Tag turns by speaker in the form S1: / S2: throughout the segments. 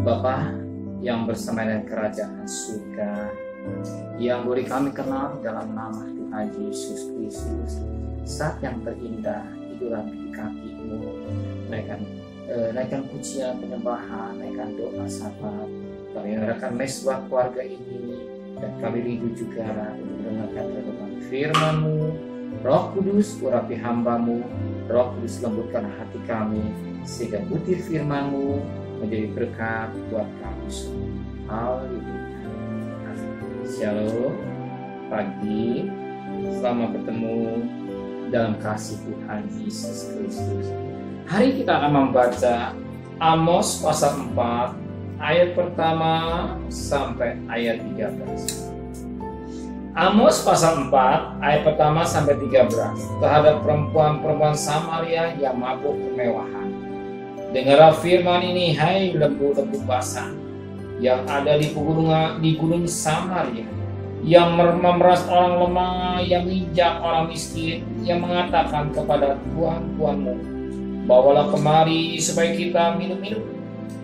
S1: Bapa yang bersama dengan kerajaan surga, yang boleh kami kenal dalam nama Tuhan Yesus Kristus, saat yang terindah itulah di kaki-Mu, naikkan pujian penyembahan, naikkan doa syafaat. Kami menyerahkan mesbah keluarga ini, dan kami rindu juga untuk mendengarkan renungan firman-Mu. Roh Kudus, urapi hamba-Mu, Roh Kudus lembutkan hati kami, sehingga butir firman-Mu menjadi berkat buat kami semua. Haleluya. Shalom. Pagi, selamat bertemu dalam kasih Tuhan Yesus Kristus. Hari kita akan membaca Amos pasal 4 ayat pertama sampai ayat 13. Amos pasal 4 ayat pertama sampai 13 terhadap perempuan-perempuan Samaria yang mabuk kemewahan. Dengarlah firman ini, hai lembu-lembu basah yang ada di gunung Samaria, yang memeras orang lemah, yang menginjak orang miskin, yang mengatakan kepada tuan-tuanmu, bawalah kemari supaya kita minum-minum.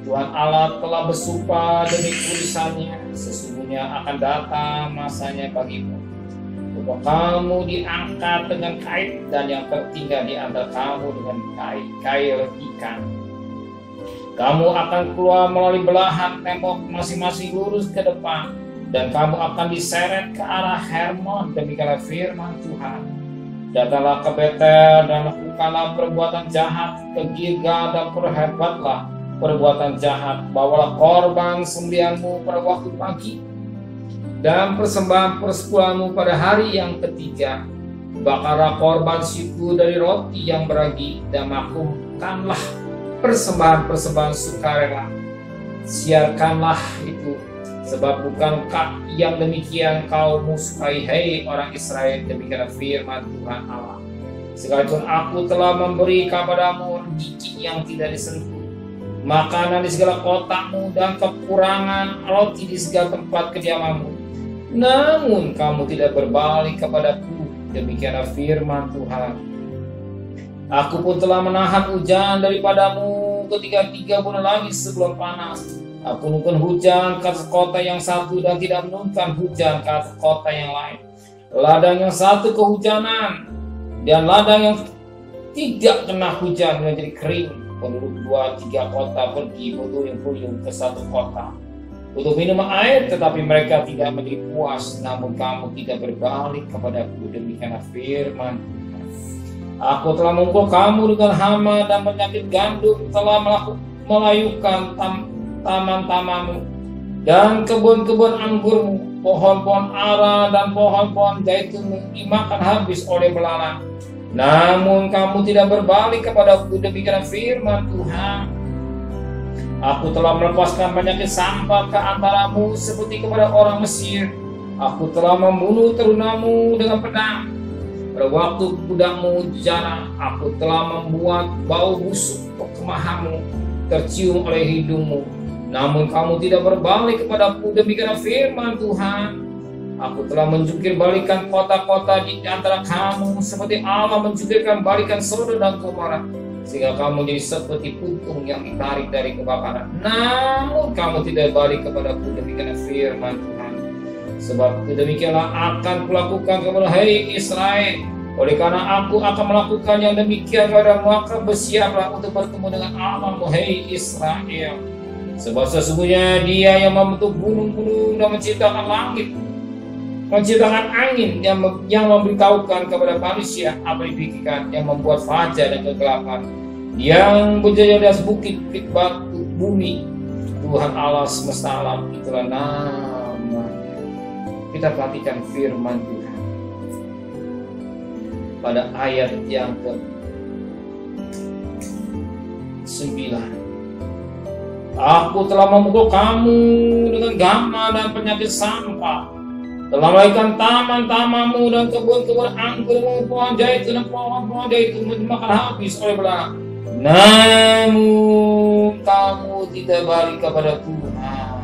S1: Tuhan Allah telah bersumpah demi tulisannya, sesungguhnya akan datang masanya bagimu untuk kamu diangkat dengan kait, dan yang tertinggal di antara kamu dengan kail ikan. Kamu akan keluar melalui belahan tembok masing-masing lurus ke depan, dan kamu akan diseret ke arah Hermon. Demikianlah firman Tuhan. Datanglah ke Betel dan lakukanlah perbuatan jahat, ke Gilgal dan perhebatlah perbuatan jahat. Bawalah korban sembelihanmu pada waktu pagi, dan persembahan persepuluhanmu pada hari yang ketiga. Bakarlah korban syukur dari roti yang beragi, dan maklumkanlah persembahan-persembahan sukarela. Siarkanlah itu, sebab bukankah yang demikian kau sukai, hei orang Israel? Demikianlah firman Tuhan Allah. Sekalipun aku telah memberi kepadamu gigi yang tidak disentuh, makanan di segala kotakmu, dan kekurangan roti di segala tempat kediamanmu, namun kamu tidak berbalik kepadaku. Demikianlah firman Tuhan. Aku pun telah menahan hujan daripadamu ketika 3 bulan lagi sebelum panas. Aku menurunkan hujan ke atas kota yang satu, dan tidak menurunkan hujan ke atas kota yang lain. Ladang yang satu kehujanan, dan ladang yang tidak kena hujan menjadi kering. Penduduk 2-3 kota pergi berduyun-duyun ke satu kota untuk minum air, tetapi mereka tidak menjadi puas. Namun kamu tidak berbalik kepadaku. Demikianlah firman. Aku telah memukul kamu dengan hama dan penyakit gandum, telah melayukan taman-tamanmu dan kebun-kebun anggurmu, pohon-pohon ara dan pohon-pohon zaitunmu dimakan habis oleh belalang. Namun kamu tidak berbalik kepadaku. Demikian firman Tuhan. Aku telah melepaskan penyakit sampah ke antaramu seperti kepada orang Mesir. Aku telah membunuh terunamu dengan pedang. Pada waktu budakmu jana, aku telah membuat bau busuk kemahanmu tercium oleh hidungmu. Namun kamu tidak berbalik kepadaku. Demikian firman Tuhan. Aku telah menjungkir balikan kota-kota di antara kamu, seperti Allah menjungkirkan balikan Sodom dan Gomora, sehingga kamu jadi seperti puntung yang ditarik dari kebakaran. Namun kamu tidak balik kepadaku. Demikian firman Tuhan. Sebab demikianlah akan kulakukan kepada hei Israel. Oleh karena aku akan melakukan yang demikian kepada maka bersiaplah untuk bertemu dengan Allahmu, hei Israel. Sebab sesungguhnya Dia yang membentuk gunung-gunung dan menciptakan langit, menciptakan angin, yang memberitahukan kepada manusia apa dipikirkan, yang membuat fajar dan kegelapan, yang berjaya di atas bukit-bukit batu bumi. Tuhan Allah semesta alam, itulah nama. Kita perhatikan firman Tuhan pada ayat yang ke-9. Aku telah memukul kamu dengan gama dan penyakit sampah, telah melahirkan taman-tamanmu dan kebun-kebun anggurmu, pohon zaitun dan pohon-pohon zaitun dimakan habis oleh belalang. Namun kamu tidak balik kepada Tuhan.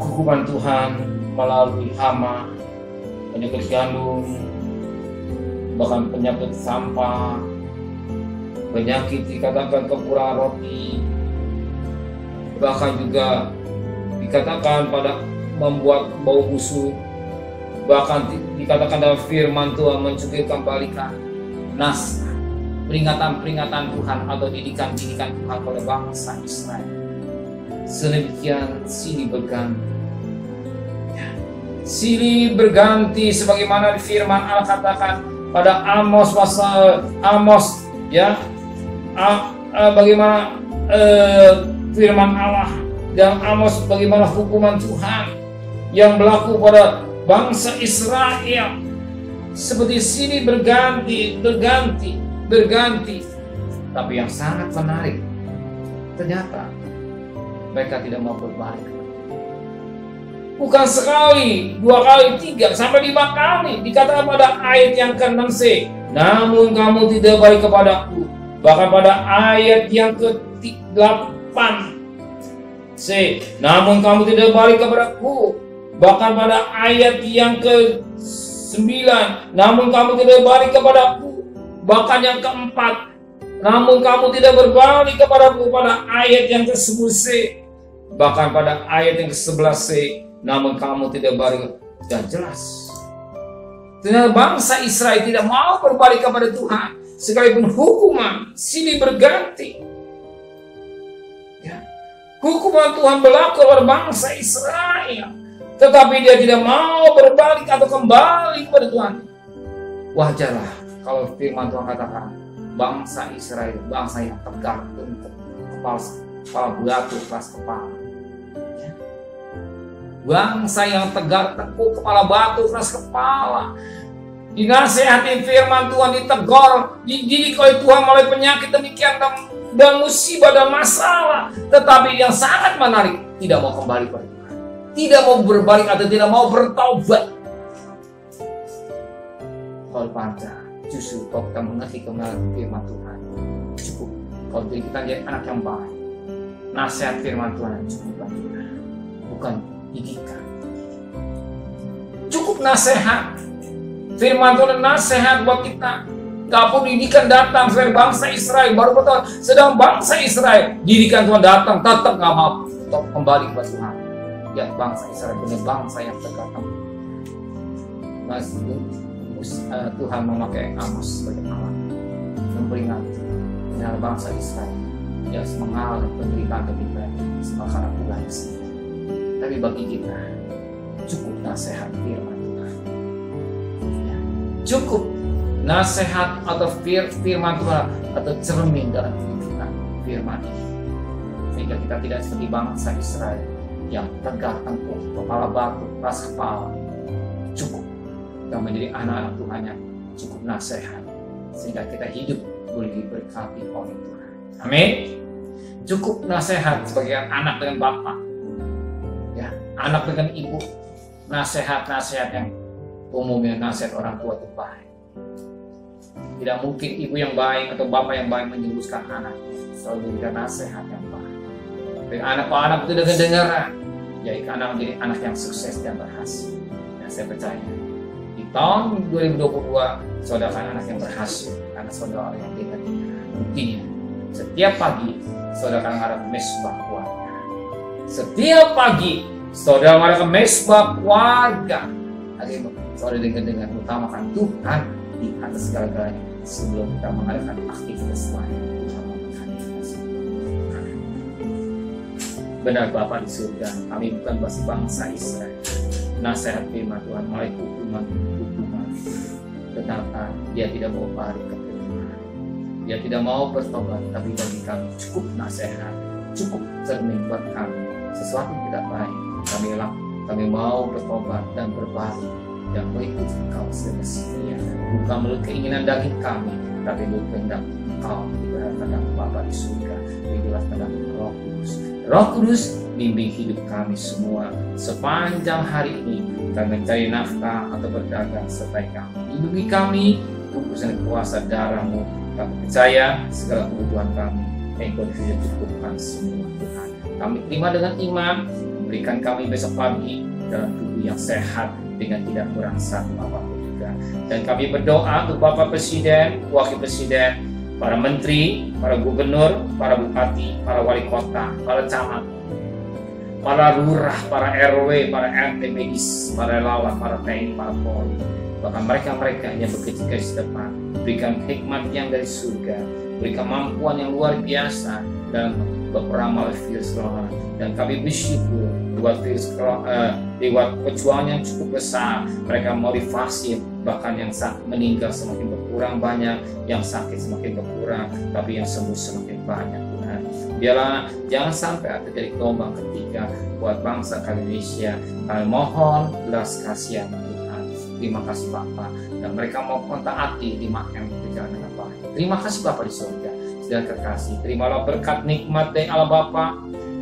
S1: Hukuman Tuhan melalui hama, penyakit gandum, bahkan penyakit sampah, penyakit dikatakan kekurangan roti, bahkan juga dikatakan pada membuat bau busuk, bahkan dikatakan dalam firman Tuhan mencuri kembalikan naskah peringatan-peringatan Tuhan atau didikan-didikan Tuhan kepada bangsa Israel. Sedemikian silih berganti. Silih berganti sebagaimana firman Allah katakan pada Amos pasal Amos, ya, bagaimana firman Allah dan Amos bagaimana hukuman Tuhan yang berlaku pada bangsa Israel seperti silih berganti. Tapi yang sangat menarik, ternyata mereka tidak mau berbalik. Bukan sekali, 2 kali, 3, sampai 5 kali dikatakan pada ayat yang ke-6c, namun kamu tidak balik kepadaku. Bahkan pada ayat yang ke-8c, namun kamu tidak balik kepadaku. Bahkan pada ayat yang ke-9, namun kamu tidak balik kepadaku. Bahkan yang ke-4, namun kamu tidak berbalik kepadaku, pada ayat yang ke-10c. Bahkan pada ayat yang ke-11c, namun kamu tidak balik. Dan jelas, ternyata bangsa Israel tidak mau berbalik kepada Tuhan, sekalipun hukuman silih berganti. Ya. Hukuman Tuhan berlaku kepada bangsa Israel, tetapi dia tidak mau berbalik atau kembali kepada Tuhan. Wajarlah kalau firman Tuhan katakan bangsa Israel, bangsa yang tegak untuk kepala batu keras kepala. Ya. Bangsa yang tegak teguh kepala batu keras kepala. Dinasehati firman Tuhan, ditegur, dididik oleh Tuhan melalui penyakit demikian dan musibah dan masalah. Tetapi yang sangat menarik, tidak mau kembali kepada Tuhan, tidak mau berbalik atau tidak mau bertaubat. Kalau pada justru kalau kita mengerti kebenaran firman Tuhan, cukup kalau kita jadi anak yang baik. Nasihat firman Tuhan yang cukup bagi kita, bukan didikan. Cukup nasihat firman Tuhan, nasihat buat kita. Kapun didikan datang dari bangsa Israel, baru betul sedang bangsa Israel didikan Tuhan datang, tetap nggak mau kembali kepada Tuhan. Ya, bangsa Israel benar bangsa yang tegak. Tuhan memakai Amos sebagai alat memperingati dengan bangsa Israel yang mengalami penderitaan semakan Tuhan sendiri. Tapi bagi kita cukup nasihat firman Tuhan. Ya, cukup nasihat atau firman Tuhan atau cermin dalam kita firman ini, sehingga kita tidak seperti bangsa Israel yang tegak tengkuk, kepala batu, keras kepala. Cukup yang menjadi anak-anak Tuhan yang cukup nasihat, sehingga kita hidup boleh diberkati oleh Tuhan. Amin. Cukup nasihat sebagai anak dengan bapak, ya, anak dengan ibu. Nasihat-nasihat yang umumnya nasihat orang tua itu baik. Tidak mungkin ibu yang baik atau bapak yang baik menjerumuskan anak, selalu memberikan nasihat yang baik. Tapi anak-anak itu dengan kedengaran, jadi anak menjadi anak yang sukses dan berhasil. Dan saya percaya di tahun 2022 saudara anak yang berhasil karena saudara yang dengar. Buktinya setiap pagi saudara akan ada mesbah keluarga. Setiap pagi saudara ada mesbah keluarga. Akhirnya saudara dengar utamakan Tuhan di atas segala-galanya sebelum kita mengadakan aktivitas lain. Benar Bapa di surga, kami bukan bangsa Israel. Nasihat firman Tuhan mulai hukuman, tetapi dia tidak mau balik ke Tuhan. Dia tidak mau bertobat, tapi bagi kami cukup nasihat, cukup cermin buat kami. Sesuatu tidak baik, kami mau bertobat dan berbalik dan mengikut Engkau semestinya. Bukan menurut keinginan daging kami, tapi menurut kehendak Engkau di kehendak Bapa di surga, itulah kehendak Roh Kudus. Roh Kudus bimbing hidup kami semua sepanjang hari ini. Kita mencari nafkah atau berdagang serta kami. Lindungi kami, kukusan kuasa darah-Mu. Kami percaya segala kebutuhan kami Engkau sudah cukupkan semua Tuhan. Kami terima dengan iman, berikan kami besok pagi dalam tubuh yang sehat dengan tidak kurang satu apapun juga. Dan kami berdoa untuk Bapak Presiden, Wakil Presiden, para menteri, para gubernur, para bupati, para wali kota, para camat, para lurah, para RW, para RT medis, para relawan, para TNI, para Polri, bahkan mereka-mereka yang bekerja di depan, berikan hikmat yang dari surga, berikan kemampuan yang luar biasa dalam berperang melawan virus corona. Dan kami bersyukur lewat perjuangan yang cukup besar, mereka motivasi, bahkan yang meninggal semakin berkurang banyak, yang sakit semakin berkurang, tapi yang sembuh semakin banyak. Tuhan, biarlah jangan sampai ada dari gelombang ketiga buat bangsa Indonesia. Kami mohon belas kasihan Tuhan. Terima kasih Bapa, dan mereka mau taati lima M berjalan dengan baik. Terima kasih Bapa di surga, segala kekasih. Terimalah berkat nikmat dari Allah Bapa,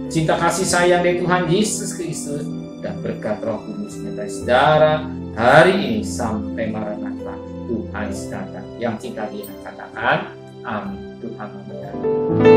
S1: cinta kasih sayang dari Tuhan Yesus Kristus, dan berkat Roh Kudus dari saudara hari ini sampai Maranatha, Tuhan datang. Yang cinta dia katakan amin. Tuhan memberkati.